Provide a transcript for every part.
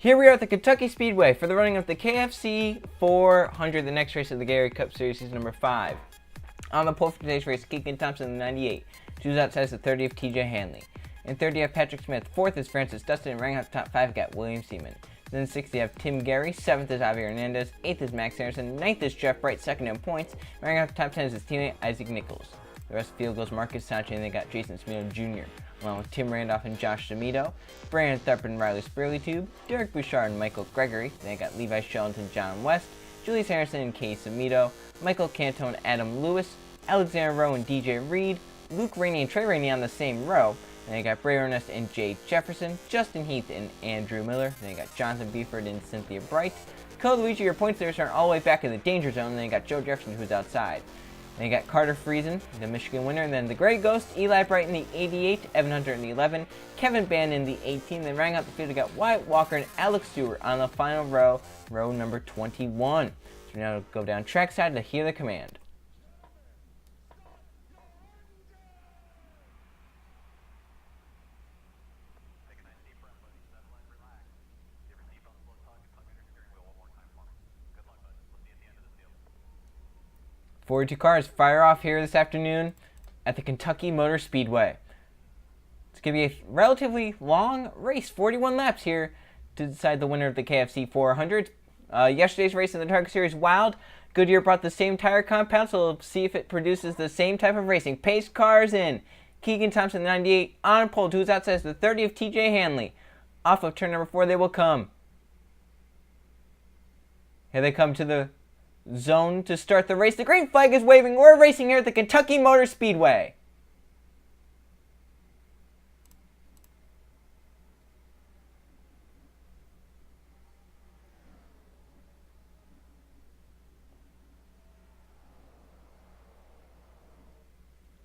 Here we are at the Kentucky Speedway for the running of the KFC 400, the next race of the Gatorade Cup Series, season number 5. On the pole for today's race, Keegan Thompson in the 98. Choose outside is the 30 of TJ Hanley. In 30 you have Patrick Smith. 4th is Francis Dustin, and running out the top 5 got William Seaman. Then 6th you have Tim Gary. 7th is Javier Hernandez. 8th is Max Harrison. 9th is Jeff Bright, 2nd in points. Running out the top 10 is his teammate Isaac Nichols. The rest of the field goes Marcus Sanchez, and they got Jason Smito Jr., along with Tim Randolph and Josh D'Amito, Brandon Tharp and Riley Spurley-Tube, Derek Bouchard and Michael Gregory. They got Levi Shellington, John West, Julius Harrison and Kay Samito, Michael Canto and Adam Lewis, Alexander Rowe and DJ Reed, Luke Rainey and Trey Rainey on the same row. And they got Bray Ernest and Jay Jefferson, Justin Heath and Andrew Miller. Then they got Jonathan Beeford and Cynthia Bright. Cole Luigi, your points leaders, are all the way back in the danger zone. And then you got Joe Jefferson, who's outside. Then you got Carter Friesen, the Michigan winner, and then the Gray Ghost, Eli Bright in the 88, Evan Hunter in the 11, Kevin Bannon in the 18. Then rounding out the field, we got Wyatt Walker and Alex Stewart on the final row, row number 21. So we now go down trackside to hear the command. Forty-two cars fire off here this afternoon at the Kentucky Motor Speedway. It's going to be a relatively long race, 41 laps here to decide the winner of the KFC 400. Yesterday's race in the Target Series Wild, Goodyear brought the same tire compound, so we'll see if it produces the same type of racing. Pace cars in. Keegan Thompson, the 98, on pole, to his outside is the 30 of TJ Hanley. Off of turn number 4 they will come. Here they come to the zone to start the race. The green flag is waving. We're racing here at the Kentucky Motor Speedway.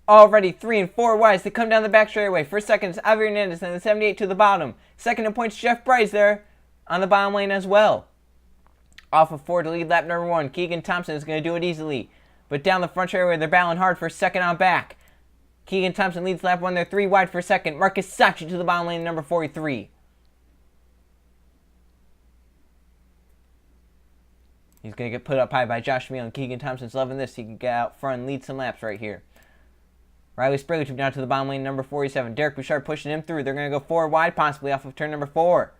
Already 3 and 4 wide as they come down the back straightaway. First second is Javier Hernandez, and the 78 to the bottom. Second in points, Jeff Bright there on the bottom lane as well. Off of 4 to lead lap number 1. Keegan Thompson is going to do it easily. But down the front straightaway, they're battling hard for second on back. Keegan Thompson leads lap 1. They're 3 wide for second. Marcus Sachi to the bottom lane, number 43. He's going to get put up high by Josh Meal, and Keegan Thompson's loving this. He can get out front and lead some laps right here. Riley Spurley down to the bottom lane, number 47. Derek Bouchard pushing him through. They're going to go 4 wide, possibly off of turn number 4.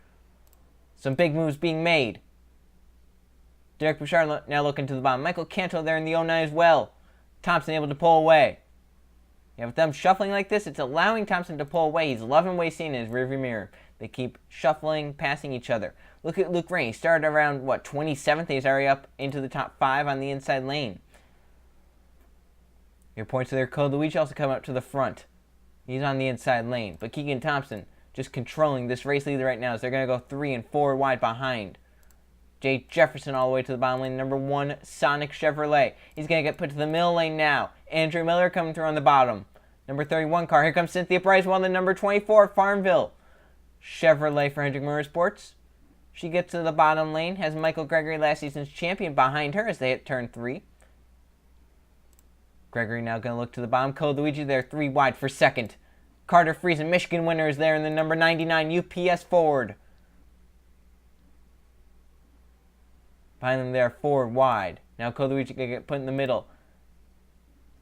Some big moves being made. Derek Bouchard now looking to the bottom. Michael Canto there in the 09 as well. Thompson able to pull away. Yeah, with them shuffling like this, it's allowing Thompson to pull away. He's loving what he's seeing in his rearview mirror. They keep shuffling, passing each other. Look at Luke Rainey. He started around, 27th? He's already up into the top 5 on the inside lane. Your points to their code. Luigi also come up to the front. He's on the inside lane. But Keegan Thompson just controlling this race leader right now as they're going to go 3 and 4 wide behind. Jay Jefferson all the way to the bottom lane, number 1, Sonic Chevrolet. He's going to get put to the middle lane now. Andrew Miller coming through on the bottom. Number 31 car. Here comes Cynthia Bright, well, the number 24, Farmville. Chevrolet for Hendrick Motorsports. She gets to the bottom lane, has Michael Gregory, last season's champion, behind her as they hit turn 3. Gregory now going to look to the bottom. Code Luigi there, 3 wide for second. Carter Friesen, Michigan winner, is there in the number 99 UPS Ford. Behind them there, 4 wide. Now Code Luigi going to get put in the middle.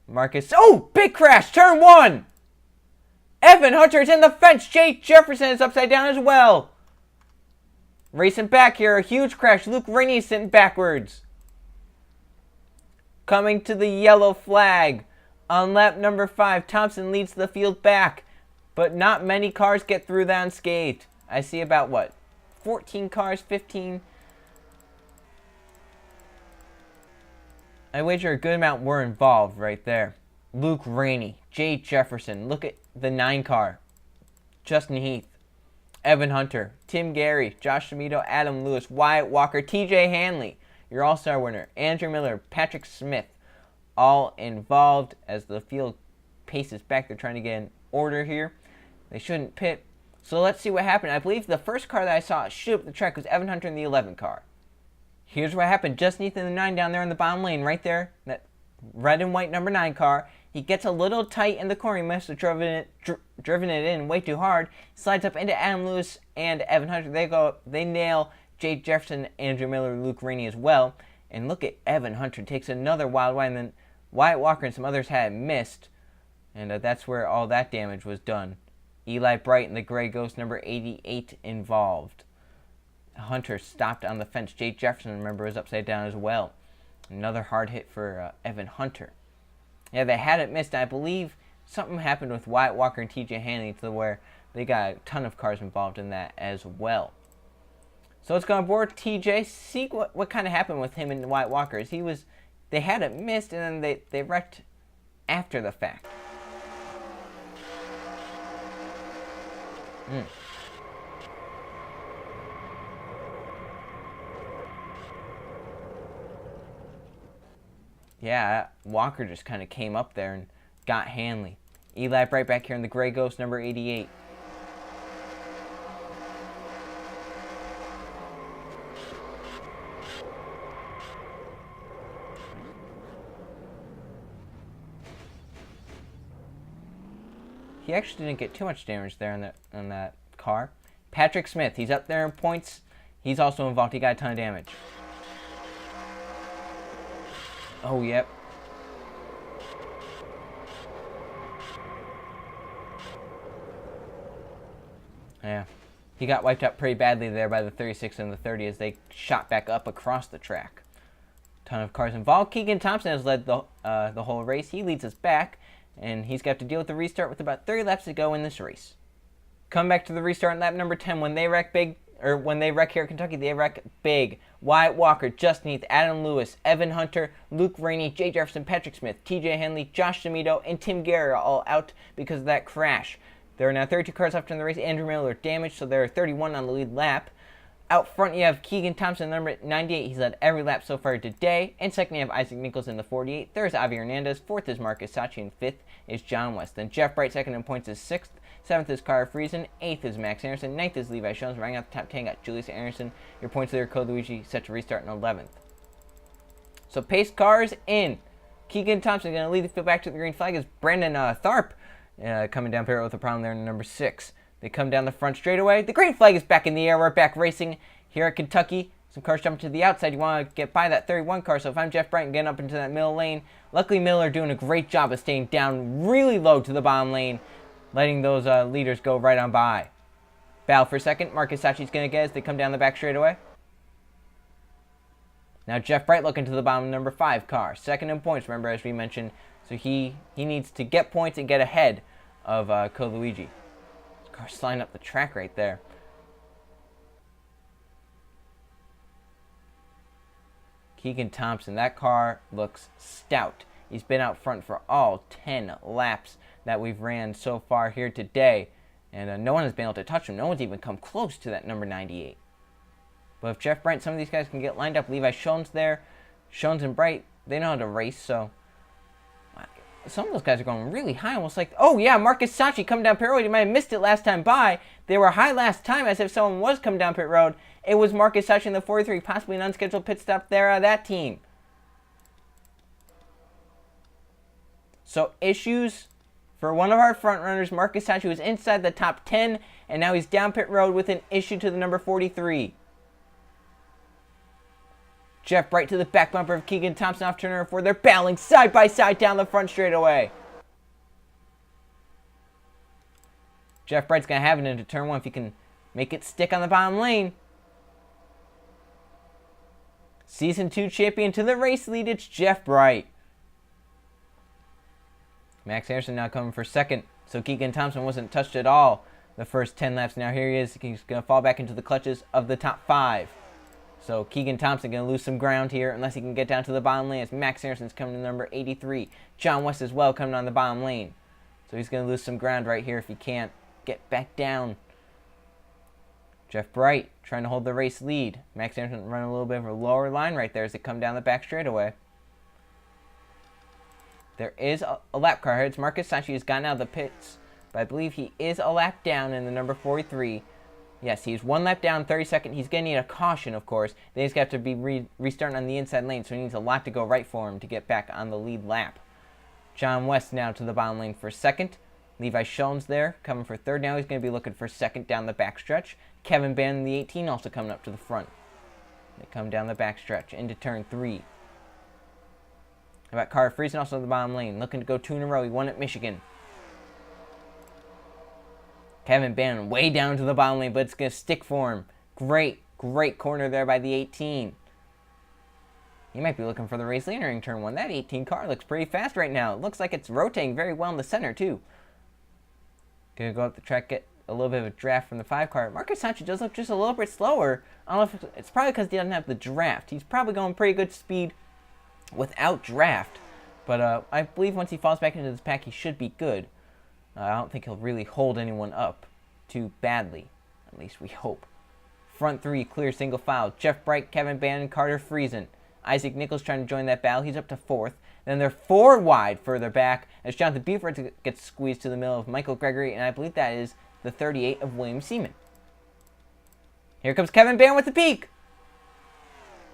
Marcus, big crash, turn 1. Evan Hunter is in the fence. Jay Jefferson is upside down as well. Racing back here, a huge crash. Luke Rainey is sitting backwards. Coming to the yellow flag. On lap number 5, Thompson leads the field back. But not many cars get through that unscathed. I see about, 14 cars, 15. I wager a good amount were involved right there. Luke Rainey, Jay Jefferson. Look at the 9 car. Justin Heath, Evan Hunter, Tim Gary, Josh D'Amito, Adam Lewis, Wyatt Walker, TJ Hanley, your all-star winner, Andrew Miller, Patrick Smith, all involved as the field paces back. They're trying to get in order here. They shouldn't pit. So let's see what happened. I believe the first car that I saw shoot up the track was Evan Hunter in the 11 car. Here's what happened. Justin Heath in the 9 down there in the bottom lane right there. That red and white number 9 car. He gets a little tight in the corner. He must have driven it in way too hard. Slides up into Adam Lewis and Evan Hunter. They nail Jake Jefferson, Andrew Miller, Luke Rainey as well. And look at Evan Hunter takes another wild ride, and then Wyatt Walker and some others had missed. And that's where all that damage was done. Eli Bright and the Gray Ghost number 88 involved. Hunter stopped on the fence. Jake Jefferson, remember, was upside down as well. Another hard hit for Evan Hunter. Yeah, they had it missed. I believe something happened with Wyatt Walker and TJ Hanley to where they got a ton of cars involved in that as well. So let's go on board TJ. See what kind of happened with him and Wyatt Walker. They had it missed, and then they wrecked after the fact. Yeah, Walker just kind of came up there and got Hanley. Eli right back here in the Gray Ghost number 88. He actually didn't get too much damage there in that car. Patrick Smith, he's up there in points. He's also involved. He got a ton of damage. Oh, yep. Yeah. He got wiped out pretty badly there by the 36 and the 30 as they shot back up across the track. Ton of cars involved. Keegan Thompson has led the whole race. He leads us back, and he's got to deal with the restart with about 30 laps to go in this race. Come back to the restart in lap number 10. When they wreck here at Kentucky, they wreck big. Wyatt Walker, Justin Heath, Adam Lewis, Evan Hunter, Luke Rainey, Jay Jefferson, Patrick Smith, TJ Henley, Josh D'Amito, and Tim Guerra are all out because of that crash. There are now 32 cars left in the race. Andrew Miller damaged, so there are 31 on the lead lap. Out front, you have Keegan Thompson, number 98. He's led every lap so far today. And second, you have Isaac Nichols in the 48. There's Avi Hernandez. Fourth is Marcus Sachi, and fifth is John West. Then Jeff Bright, second in points, is sixth. Seventh is Cara Friesen. Eighth is Max Anderson. Ninth is Levi Jones. Running out the top 10, got Julius Anderson. Your points leader, Code Luigi, set to restart in 11th. So pace cars in. Keegan Thompson going to lead the field back to the green flag is Brandon Tharp coming down pit road with a problem there in number 6. They come down the front straightaway. The green flag is back in the air. We're back racing here at Kentucky. Some cars jumping to the outside. You want to get by that 31 car. So if I'm Jeff Bright getting up into that middle lane, luckily Miller doing a great job of staying down really low to the bottom lane, letting those leaders go right on by. Battle for second. Marcus Sachi's going to get as they come down the back straightaway. Now Jeff Bright looking to the bottom, number 5 car. Second in points, remember, as we mentioned. So he needs to get points and get ahead of Code Luigi. This car's sliding up the track right there. Keegan Thompson, that car looks stout. He's been out front for all 10 laps that we've ran so far here today. And no one has been able to touch him. No one's even come close to that number 98. But if Jeff Bright, some of these guys can get lined up. Levi Schoen's there. Schoen's and Bright, they know how to race, so some of those guys are going really high, almost like, oh yeah, Marcus Sachi coming down pit road. You might have missed it last time by. They were high last time, as if someone was coming down pit road. It was Marcus Sachi in the 43, possibly an unscheduled pit stop there, that team. So issues for one of our front runners, Marcus Sachi, was inside the top 10, and now he's down pit road with an issue to the number 43. Jeff Bright to the back bumper of Keegan Thompson off turn number 4. They're battling side by side down the front straightaway. Jeff Bright's going to have it into turn 1 if he can make it stick on the bottom lane. Season 2 champion to the race lead, it's Jeff Bright. Max Anderson now coming for second. So Keegan Thompson wasn't touched at all the first 10 laps. Now here he is. He's going to fall back into the clutches of the top 5. So Keegan Thompson going to lose some ground here unless he can get down to the bottom lane as Max Anderson's coming to number 83. John West as well coming on the bottom lane. So he's going to lose some ground right here if he can't get back down. Jeff Bright trying to hold the race lead. Max Anderson running a little bit of a lower line right there as they come down the back straightaway. There is a lap car here. It's Marcus Sachi has gotten out of the pits, but I believe he is a lap down in the number 43. Yes, he's 1 lap down, 32nd. He's going to need a caution, of course. Then he's going to have to be restarting on the inside lane, so he needs a lot to go right for him to get back on the lead lap. John West now to the bottom lane for second. Levi Schoen's there, coming for third. Now he's going to be looking for second down the backstretch. Kevin Bannon in the 18 also coming up to the front. They come down the backstretch into turn 3. How about Carter Friesen also in the bottom lane, looking to go 2 in a row. He won at Michigan. Kevin Bannon way down to the bottom lane, but it's going to stick for him. Great corner there by the 18. He might be looking for the race lead entering turn 1. That 18 car looks pretty fast right now. It looks like it's rotating very well in the center, too. Going to go up the track, get a little bit of a draft from the 5 car. Marcus Sanchez does look just a little bit slower. I don't know if it's probably because he doesn't have the draft. He's probably going pretty good speed without draft. But I believe once he falls back into this pack, he should be good. I don't think he'll really hold anyone up too badly. At least we hope. Front 3, clear single file. Jeff Bright, Kevin Bannon, Carter Friesen. Isaac Nichols trying to join that battle. He's up to 4th. Then they're 4 wide further back as Jonathan Buford gets squeezed to the middle of Michael Gregory, and I believe that is the 38 of William Seaman. Here comes Kevin Bannon with the peak.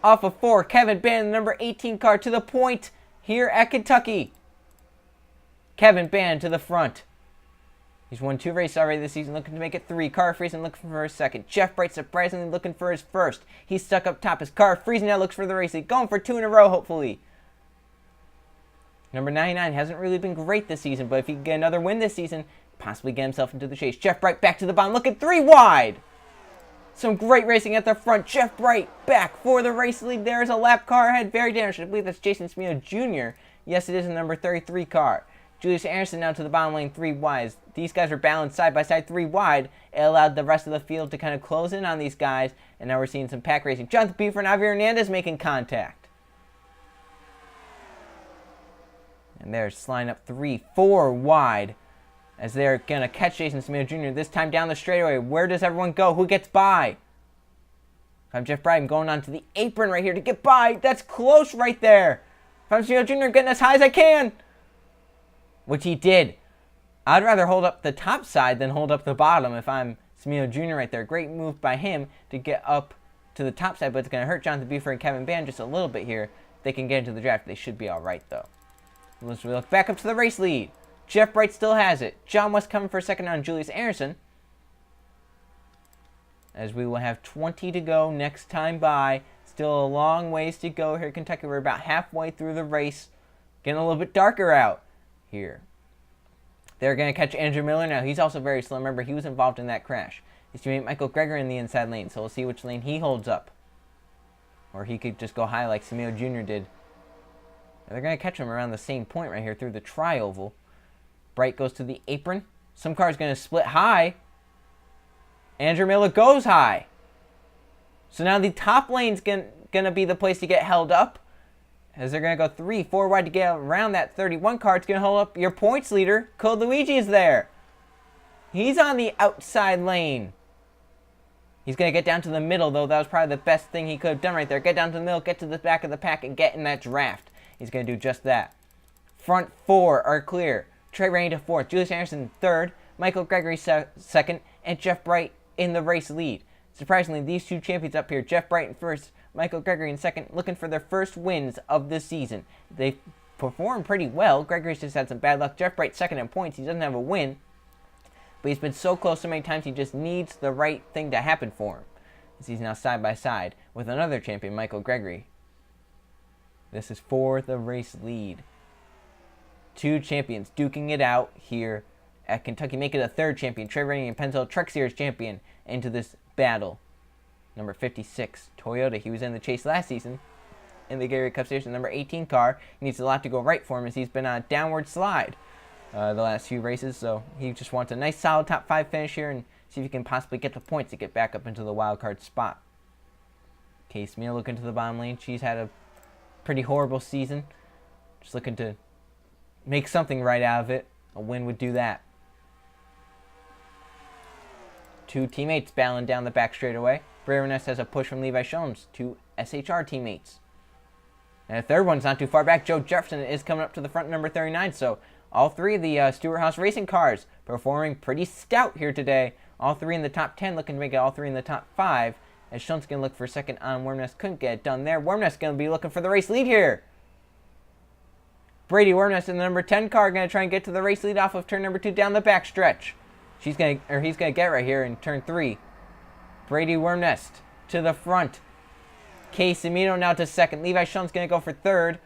Off of 4, Kevin Bannon, number 18 car, to the point here at Kentucky. Kevin Bannon to the front. He's won 2 races already this season, looking to make it 3. Carter Friesen looking for his second. Jeff Bright surprisingly looking for his first. He's stuck up top as Carter Friesen now looks for the race lead, going for 2 in a row, hopefully. Number 99 hasn't really been great this season, but if he can get another win this season, possibly get himself into the chase. Jeff Bright back to the bottom, looking 3 wide. Some great racing at the front. Jeff Bright back for the race lead. There's a lap car ahead, very dangerous. I believe that's Jason Smeo Jr. Yes, it is a number 33 car. Julius Anderson now to the bottom lane, 3 wide. These guys are balanced side by side, 3 wide. It allowed the rest of the field to kind of close in on these guys, and now we're seeing some pack racing. Jonathan Buford and Javier Hernandez making contact. And they're sliding up 3, 4 wide as they're going to catch Jason Smeo Jr. this time down the straightaway. Where does everyone go? Who gets by? If I'm Jeff Bright, I'm going on to the apron right here to get by. That's close right there. If I'm Smeo Jr., getting as high as I can. Which he did. I'd rather hold up the top side than hold up the bottom if I'm Smeo Jr. right there. Great move by him to get up to the top side, but it's going to hurt Jonathan Buford and Kevin Bannon just a little bit here. If they can get into the draft, they should be all right, though. Let's look back up to the race lead. Jeff Bright still has it. John West coming for second on Julius Anderson. As we will have 20 to go next time by. Still a long ways to go here in Kentucky. We're about halfway through the race. Getting a little bit darker out here. They're going to catch Andrew Miller now. He's also very slow. Remember, he was involved in that crash. His teammate Michael Gregory in the inside lane, so we'll see which lane he holds up. Or he could just go high like Smeo Jr. did. And they're going to catch him around the same point right here through the tri-oval. Bright goes to the apron. Some car's going to split high. Andrew Miller goes high. So now the top lane's going to be the place to get held up. As they're going to go 3, 4 wide to get around that 31 car. It's going to hold up your points leader. Code Luigi is there. He's on the outside lane. He's going to get down to the middle, though. That was probably the best thing he could have done right there. Get down to the middle, get to the back of the pack, and get in that draft. He's going to do just that. Front 4 are clear. Trey Rainey to 4th. Julius Anderson 3rd. Michael Gregory 2nd. And Jeff Bright in the race lead. Surprisingly, these 2 champions up here, Jeff Bright in 1st, Michael Gregory in 2nd, looking for their first wins of this season. They performed pretty well. Gregory's just had some bad luck. Jeff Bright 2nd in points. He doesn't have a win. But he's been so close so many times, he just needs the right thing to happen for him. As he's now side by side with another champion, Michael Gregory. This is for the race lead. 2 champions duking it out here at Kentucky. Make it a 3rd champion. Trey Rainey and Penzel Truck Series champion into this battle. Number 56, Toyota. He was in the chase last season in the Gatorade Cup Series. The number 18 car. He needs a lot to go right for him as he's been on a downward slide the last few races. So he just wants a nice solid top 5 finish here and see if he can possibly get the points to get back up into the wild card spot. Case Meal looking to the bottom lane. She's had a pretty horrible season. Just looking to make something right out of it. A win would do that. 2 teammates battling down the back straightaway. Breverness has a push from Levi Schoen's 2 SHR teammates. And the 3rd one's not too far back. Joe Jefferson is coming up to the front, number 39. So all 3 of the Stewart House Racing cars performing pretty stout here today. All 3 in the top 10, looking to make it all 3 in the top 5. As Schoen's going to look for second on Wormnest. Couldn't get it done there. Wormnest going to be looking for the race lead here. Brady Wormnest in the number 10 car going to try and get to the race lead off of turn number 2 down the backstretch. He's going to get right here in turn 3. Brady Wormnest to the front. Case Amito now to second. Levi Schoen's going to go for third.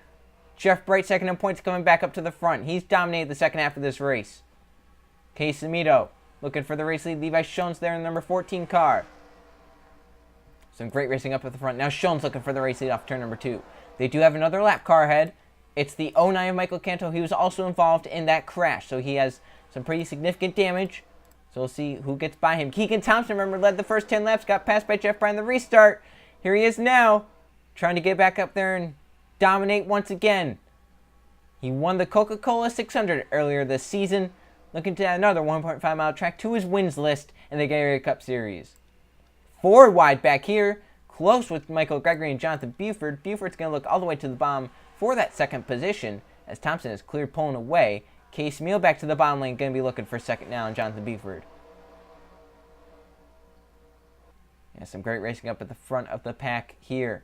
Jeff Bright second in points coming back up to the front. He's dominated the second half of this race. Case Amito looking for the race lead. Levi Schoen's there in the number 14 car. Some great racing up at the front. Now Schoen's looking for the race lead off turn number 2. They do have another lap car ahead. It's the 09 of Michael Canto. He was also involved in that crash, so he has some pretty significant damage. So we'll see who gets by him. Keegan Thompson, remember, led the first 10 laps, got passed by Jeff Bryan in the restart. Here he is now, trying to get back up there and dominate once again. He won the Coca-Cola 600 earlier this season, looking to add another 1.5 mile track to his wins list in the Gatorade Cup Series. 4 wide back here, close with Michael Gregory and Jonathan Buford. Buford's going to look all the way to the bottom for that second position as Thompson is cleared pulling away. Case Meal back to the bottom lane, going to be looking for second now on Jonathan Buford. Yeah, some great racing up at the front of the pack here.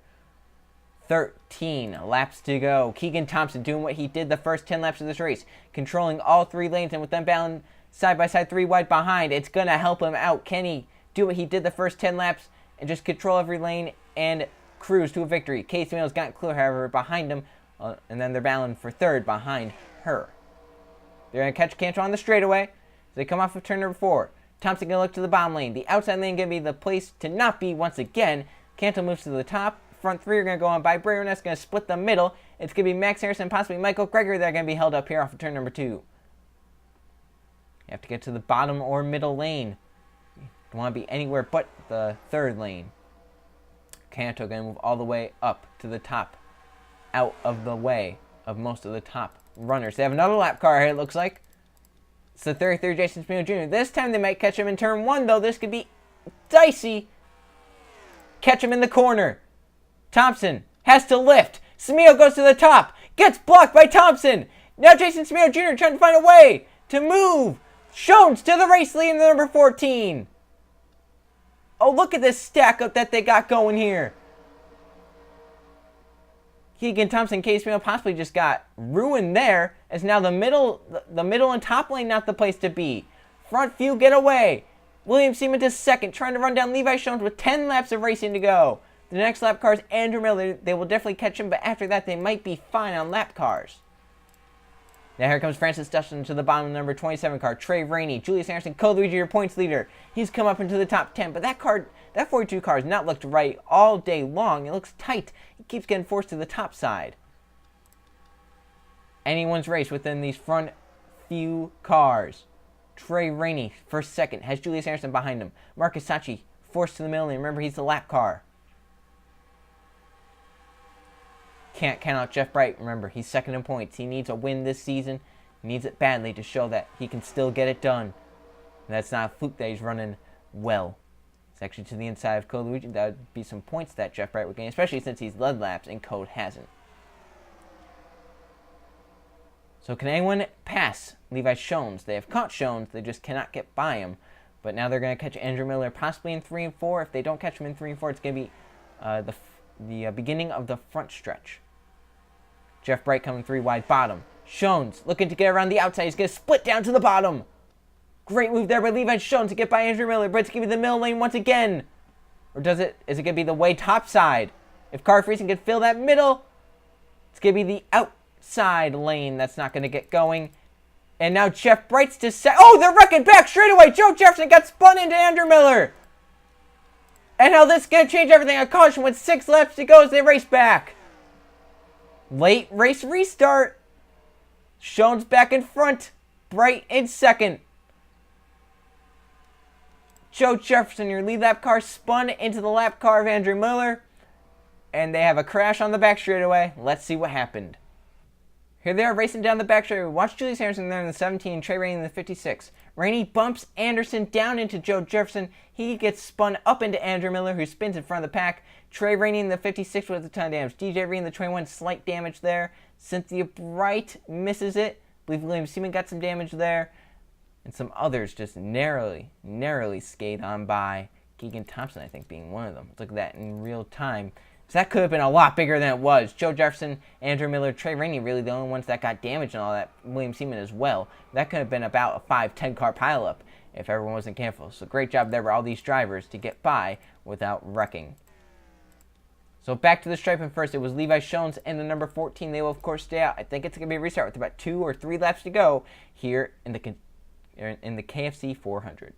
13 laps to go. Keegan Thompson doing what he did the first 10 laps of this race, controlling all 3 lanes, and with them battling side by side 3 wide behind, it's going to help him out. Can he do what he did the first 10 laps and just control every lane and cruise to a victory? Case Meal's got clear, however, behind him, and then they're battling for third behind her. They're going to catch Cantor on the straightaway as they come off of turn number 4. Thompson going to look to the bottom lane. The outside lane going to be the place to not be once again. Cantor moves to the top. Front 3 are going to go on by. Brady Wormnest going to split the middle. It's going to be Max Harrison, possibly Michael Gregory, that are going to be held up here off of turn number 2. You have to get to the bottom or middle lane. You don't want to be anywhere but the third lane. Cantor going to move all the way up to the top, out of the way of most of the top runners. They have another lap car here, it looks like. It's the 33 Jason Spino Jr. This time they might catch him in turn 1, though. This could be dicey. Catch him in the corner. Thompson has to lift. Smeo goes to the top. Gets blocked by Thompson. Now Jason Smeo Jr. trying to find a way to move. Schoens to the race lead in the number 14. Oh, look at this stack up that they got going here. Keegan Thompson, Case Meal possibly just got ruined there, as now the middle and top lane not the place to be. Front few get away. William Seaman to second, trying to run down Levi Schoens with 10 laps of racing to go. The next lap car is Andrew Miller. They will definitely catch him, but after that they might be fine on lap cars. Now here comes Francis Dustin to the bottom of the number 27 car. Trey Rainey, Julius Anderson, Luigi, your points leader. He's come up into the top 10, but that 42 car has not looked right all day long. It looks tight. He keeps getting forced to the top side. Anyone's race within these front few cars. Trey Rainey, first, second, has Julius Anderson behind him. Marcus Sachi forced to the middle lane. Remember, he's the lap car. Can't count out Jeff Bright. Remember, he's second in points. He needs a win this season. He needs it badly to show that he can still get it done. And that's not a fluke that he's running well. It's actually to the inside of Code Luigi. That would be some points that Jeff Bright would gain, especially since he's led laps and Code hasn't. So can anyone pass Levi Schoens? They have caught Schoens. They just cannot get by him. But now they're going to catch Andrew Miller possibly in 3 and 4. If they don't catch him in 3 and 4, it's going to be the beginning of the front stretch. Jeff Bright coming 3 wide bottom. Schoens looking to get around the outside. He's going to split down to the bottom. Great move there by Levi Schoens to get by Andrew Miller. But it's going to be the middle lane once again. Or is it going to be the way top side? If Car Freezing can fill that middle, it's going to be the outside lane that's not going to get going. And now Jeff Bright's to oh, they're wrecking back straight away. Joe Jefferson got spun into Andrew Miller. And how this is going to change everything. A caution with 6 laps to go as they race back. Late race restart. Schoens back in front. Bright in second. Joe Jefferson, your lead lap car, spun into the lap car of Andrew Miller. And they have a crash on the back straightaway. Let's see what happened. Here they are racing down the back straightaway. Watch Julius Harrison there in the 17, Trey Rainey in the 56. Rainey bumps Anderson down into Joe Jefferson. He gets spun up into Andrew Miller, who spins in front of the pack. Trey Rainey in the 56 with a ton of damage. DJ Reed in the 21, slight damage there. Cynthia Bright misses it. I believe William Seaman got some damage there. And some others just narrowly skate on by. Keegan Thompson, I think, being one of them. Let's look at that in real time So that could have been a lot bigger than it was. Joe Jefferson, Andrew Miller, Trey Rainey, really the only ones that got damaged and all that. William Seaman as well. That could have been about a 5-10 car pileup if everyone wasn't careful. So great job there by all these drivers to get by without wrecking. So back to the striping first. It was Levi Shones and the number 14. They will, of course, stay out. I think it's going to be a restart with about 2 or 3 laps to go here in the KFC 400.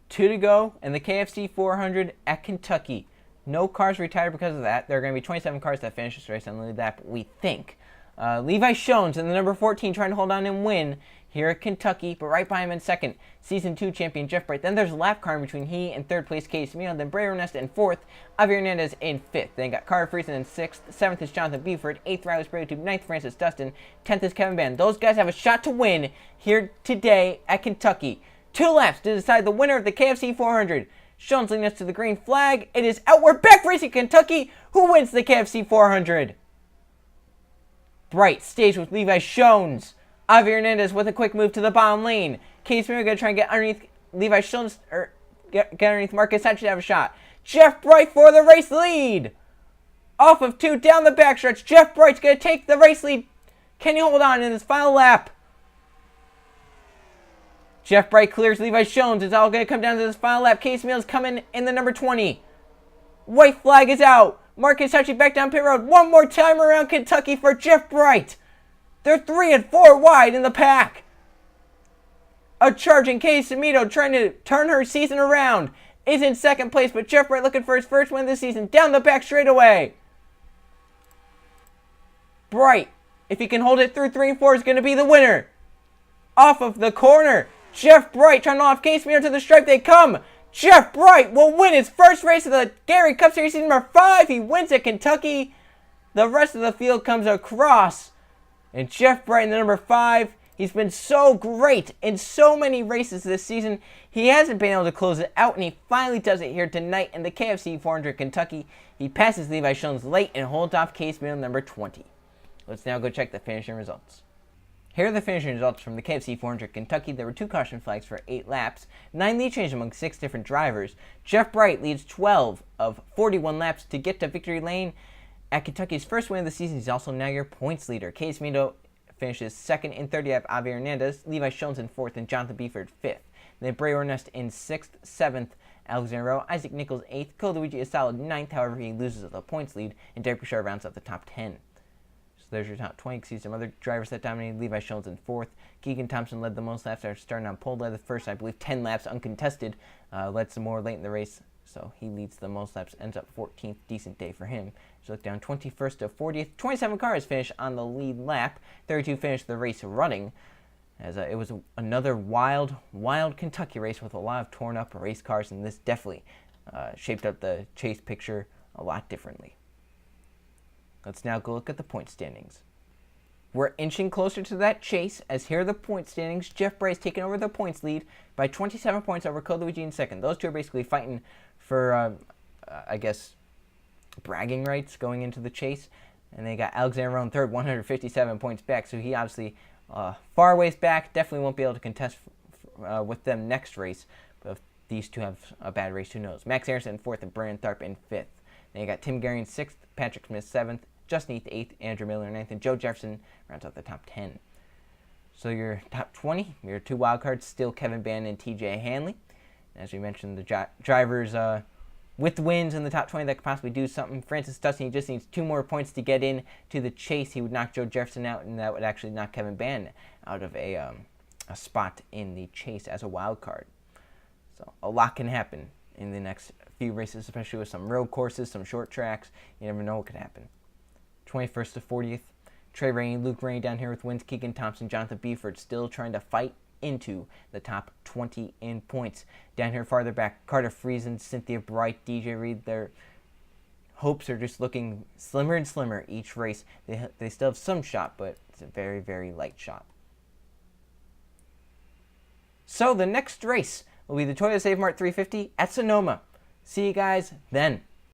2 to go in the KFC 400 at Kentucky. No cars retired because of that. There are going to be 27 cars that finish this race on the lead lap, we think. Levi Shones and the number 14 trying to hold on and win here at Kentucky, but right by him in second, Season 2 champion Jeff Bright. Then there's a lap car in between he and third place Case Camino. Then Bray Ernest in fourth, Javier Hernandez in fifth. Then got Carter Friesen in sixth, seventh is Jonathan Buford, eighth Riley Sprague, ninth Francis Dustin, 10th is Kevin Bann. Those guys have a shot to win here today at Kentucky. 2 laps to decide the winner of the KFC 400. Shones leading us to the green flag. It is out. We're back racing Kentucky. Who wins the KFC 400? Bright stays with Levi Shones. Javier Hernandez with a quick move to the bottom lane. Case Miller going to try and get underneath Levi Shones, or get underneath Marcus Hutchins to have a shot. Jeff Bright for the race lead. Off of 2 down the backstretch. Jeff Bright's going to take the race lead. Can he hold on in this final lap? Jeff Bright clears Levi Shones. It's all going to come down to this final lap. Case Mills coming in the number 20. White flag is out. Marcus Hutchins back down pit road. One more time around Kentucky for Jeff Bright. They're 3 and 4 wide in the pack. A charging Case Camino trying to turn her season around is in second place, but Jeff Bright looking for his first win of the season. Down the back straightaway. Bright, if he can hold it through 3 and 4, is going to be the winner. Off of the corner. Jeff Bright trying to off Case Camino to the stripe. They come. Jeff Bright will win his first race of the Gatorade Cup Series season number 5. He wins at Kentucky. The rest of the field comes across. And Jeff Bright in the number 5. He's been so great in so many races this season. He hasn't been able to close it out, and he finally does it here tonight in the KFC 400 Kentucky. He passes Levi Shones late and holds off Case Camino number 20. Let's now go check the finishing results. Here are the finishing results from the KFC 400 Kentucky. There were 2 caution flags for 8 laps, 9 lead changes among 6 different drivers. Jeff Bright leads 12 of 41 laps to get to victory lane. At Kentucky's first win of the season, he's also now your points leader. Case Camino finishes second in 30 at Javier Hernandez, Levi Shones in 4th, and Jonathan Buford 5th. Then Bray Ernest in 6th, 7th, Alexander Rowe, Isaac Nichols 8th, Cole is solid 9th, however he loses the points lead, and Derek Bouchard rounds up the top 10. So there's your top 20. You see some other drivers that dominated. Levi Shones in 4th. Keegan Thompson led the most laps after starting on pole, led the first, I believe, 10 laps uncontested. Led some more late in the race, so he leads the most laps, ends up 14th. Decent day for him. So look down 21st to 40th. 27 cars finish on the lead lap. 32 finished the race running. As it was another wild Kentucky race with a lot of torn up race cars, and this definitely shaped up the chase picture a lot differently. Let's now go look at the point standings. We're inching closer to that chase, as here are the point standings. Jeff Bright's taking over the points lead by 27 points over Cole Luigi in second. Those two are basically fighting for, I guess, bragging rights going into the chase. And they got Alexander Rowe in third, 157 points back, so he obviously far ways back. Definitely won't be able to contest with them next race. But if these two have a bad race, who knows? Max Harrison in fourth and Brandon Tharp in fifth. Then you got Tim Gary in sixth, Patrick Smith seventh, Justin Heath eighth, Andrew Miller ninth, and Joe Jefferson rounds out the top 10. So your top 20, your 2 wild cards, still Kevin Bann and TJ Hanley. As we mentioned, the drivers with wins in the top 20 that could possibly do something. Francis Dustin, he just needs 2 more points to get in to the chase. He would knock Joe Jefferson out, and that would actually knock Kevin Bann out of a spot in the chase as a wild card. So a lot can happen in the next few races, especially with some road courses, some short tracks. You never know what could happen. 21st to 40th, Trey Rainey, Luke Rainey down here with wins. Keegan Thompson, Jonathan Buford still trying to fight into the top 20 in points. Down here farther back, Carter Friesen, Cynthia Bright, DJ Reed, their hopes are just looking slimmer and slimmer each race. They still have some shot, but it's a very, very light shot. So the next race will be the Toyota Save Mart 350 at Sonoma. See you guys then.